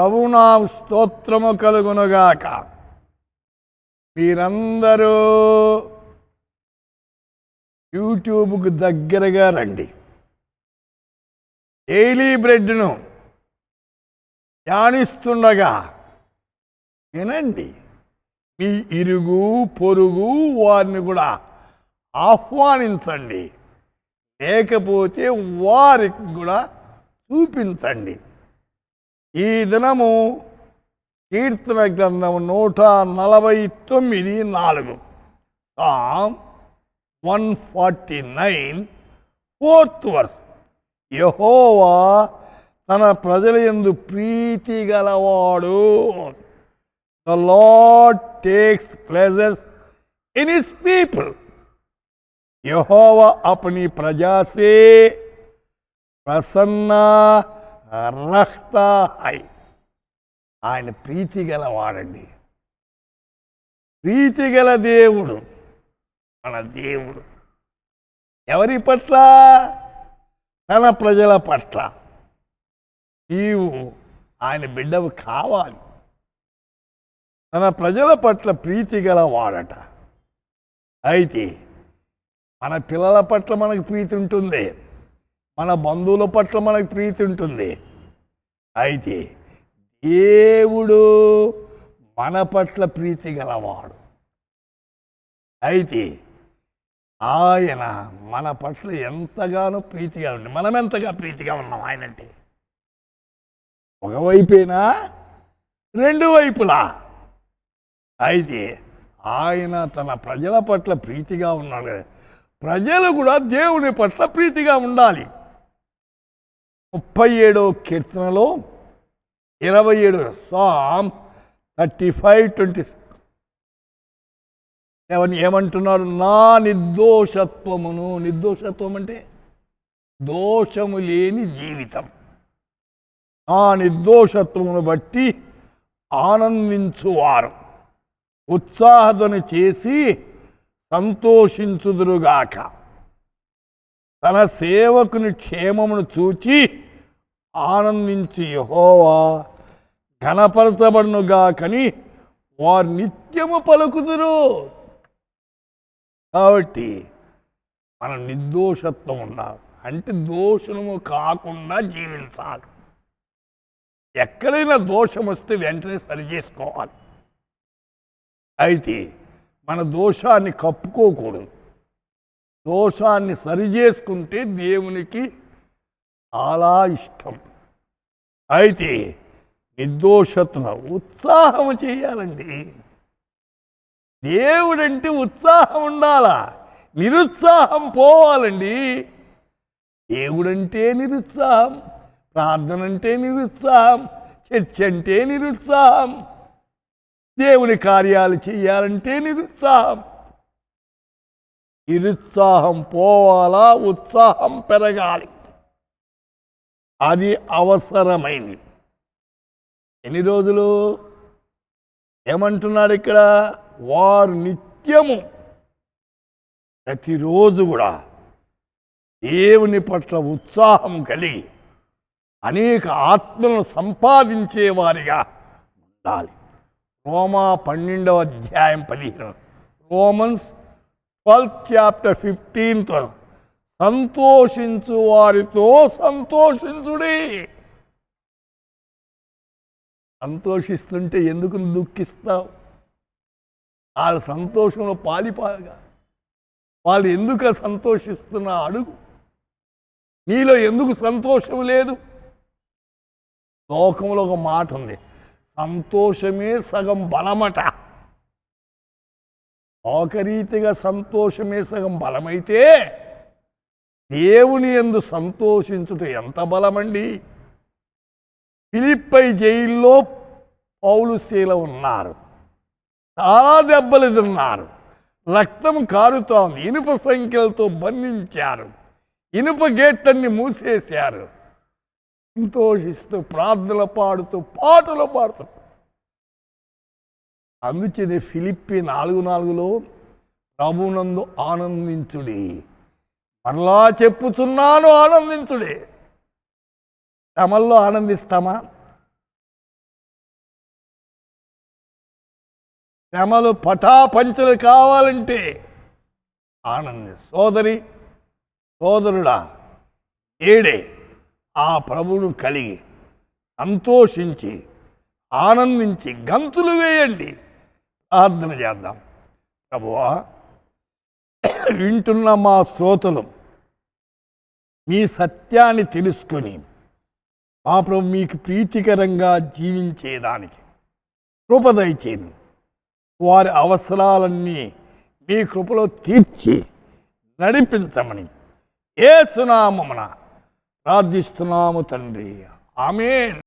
ప్రభునా స్తోత్రము కలుగునుగాక. మీరందరూ యూట్యూబ్కు దగ్గరగా రండి. డైలీ బ్రెడ్ను ధ్యానిస్తుండగా వినండి. మీ ఇరుగు పొరుగు వారిని కూడా ఆహ్వానించండి, లేకపోతే వారికి కూడా చూపించండి. ఈ దినము కీర్తన గ్రంథం 149:4 Psalm 149 4th verse. యెహోవా తన ప్రజల యందు ప్రీతి గలవాడు. The Lord takes pleasure in his people. यहोवा अपनी प्रजा से प्रसन्न रखता है. ఆయన ప్రీతి గలవాడండి. ప్రీతి గల దేవుడు మన దేవుడు. ఎవరి పట్ల? తన ప్రజల పట్ల. నీవు ఆయన బిడ్డవు కావాలి. తన ప్రజల పట్ల ప్రీతి గలవాడట. అయితే మన పిల్లల పట్ల మనకు ప్రీతి ఉంటుంది, మన బంధువుల పట్ల మనకు ప్రీతి ఉంటుంది. అయితే దేవుడు మన పట్ల ప్రీతి గలవాడు. అయితే ఆయన మన పట్ల ఎంతగానో ప్రీతిగా ఉంది. మనం ఎంతగా ప్రీతిగా ఉన్నాం ఆయనంటే? ఒకవైపేనా, రెండు వైపులా? అయితే ఆయన తన ప్రజల పట్ల ప్రీతిగా ఉన్నాడు కదా, ప్రజలు కూడా దేవుని పట్ల ప్రీతిగా ఉండాలి. 37వ కీర్తనలో 27 Psalm 35:26 ఏమంటున్నాడు? నా నిర్దోషత్వమును, నిర్దోషత్వం అంటే దోషము లేని జీవితం, నా నిర్దోషత్వమును బట్టి ఆనందించువారు ఉత్సాహధ్వని చేసి సంతోషించుదురుగాక. తన సేవకుని క్షేమమును చూచి ఆనందించి యెహోవా ఘనపరచబడునుగాకని వారు నిత్యము పలుకుదురు. కాబట్టి మనం నిర్దోషత్వం ఉండాలి. అంటే దోషము కాకుండా జీవించాలి. ఎక్కడైనా దోషం వస్తే వెంటనే సరి చేసుకోవాలి. అయితే మన దోషాన్ని కప్పుకోకూడదు. దోషాన్ని సరిచేసుకుంటే దేవునికి చాలా ఇష్టం. అయితే నిర్దోషత్వం ఉత్సాహం చేయాలండి. దేవుడంటే ఉత్సాహం ఉండాలా, నిరుత్సాహం పోవాలండి. దేవుడంటే నిరుత్సాహం, ప్రార్థన అంటే నిరుత్సాహం, చర్చ అంటే నిరుత్సాహం, దేవుని కార్యాలు చేయాలంటే నిరుత్సాహం. నిరుత్సాహం పోవాలా, ఉత్సాహం పెరగాలి. అది అవసరమైంది. ఎన్ని రోజులు ఏమంటున్నాడు ఇక్కడ? వారు నిత్యము, ప్రతిరోజు కూడా దేవుని పట్ల ఉత్సాహం కలిగి అనేక ఆత్మలను సంపాదించే వారిగా ఉండాలి. రోమా 12:15 Romans 12:15 సంతోషించు వారితో సంతోషించుడి. సంతోషిస్తుంటే ఎందుకు దుఃఖిస్తావు? వాళ్ళ సంతోషంలో పాలిపాగా వాళ్ళు ఎందుకు సంతోషిస్తున్నా అడుగు. నీలో ఎందుకు సంతోషం లేదు? లోకంలో ఒక మాట ఉంది, సంతోషమే సగం బలమట. లోకరీతిగా సంతోషమే సగం బలమైతే దేవుని యందు సంతోషించుట ఎంత బలమండి. ఫిలిప్పై జైల్లో పౌలు శీల ఉన్నారు. చాలా దెబ్బలు తిన్నారు, రక్తం కారుతోంది, ఇనుప సంఖ్యలతో బంధించారు, ఇనుప గేట్లన్నీ మూసేశారు. సంతోషిస్తూ ప్రార్థనలు పాడుతూ పాటలు పాడుతూ. అందుచేది ఫిలిప్పి 4:4 ప్రభునందు ఆనందించుడి. మరలా చెప్పుచున్నాను ఆనందించుడి. శ్రమల్లో ఆనందిస్తామా? శ్రమలు పటాపంచలు కావాలంటే ఆనంది సోదరుడా ఏడే ఆ ప్రభువును కలిగి సంతోషించి ఆనందించి గంతులు వేయండి. ప్రార్థన చేద్దాం. ప్రభువా, వింటున్న మా శ్రోతలు మీ సత్యాన్ని తెలుసుకొని మా ప్రభు మీకు ప్రీతికరంగా జీవించేదానికి కృప దయచేయండి. వారి అవసరాలన్నీ మీ కృపలో తీర్చి నడిపించమని యేసు నామమున ప్రార్థిస్తున్నాము తండ్రి. ఆమేన్.